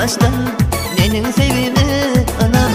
baştan menin sevimi anam.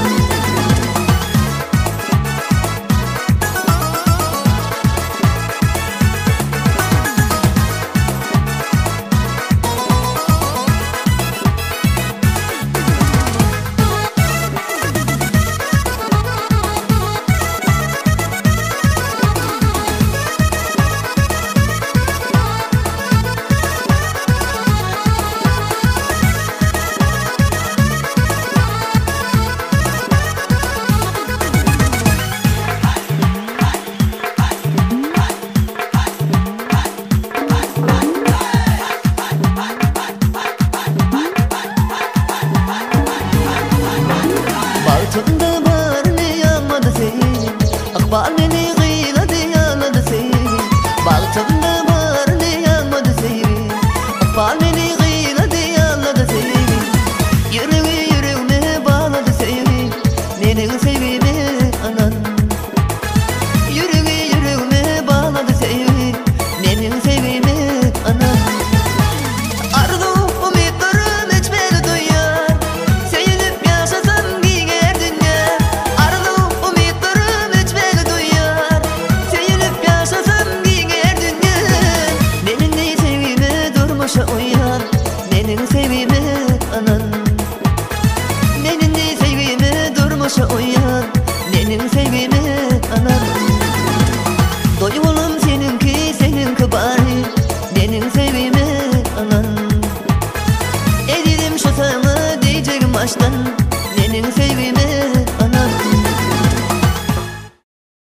Bağrımda bağrını yanmadı seni, akbal beni gıyladı yaladı seni. Bağrımda bağrını yanmadı seni, akbal beni gıyladı yaladı seni. Yüreği yüreğime bağladı seni, menin sevimi anan. Yüreği yüreğime bağladı seni, menin sevimi anan. Uyan menin sevimi anan, menin sevimi durmuşa uyan, menin sevimi anan. Doyulum seninki bari, menin sevimi anan. Edilim şu sana diyeceğim baştan, menin sevimi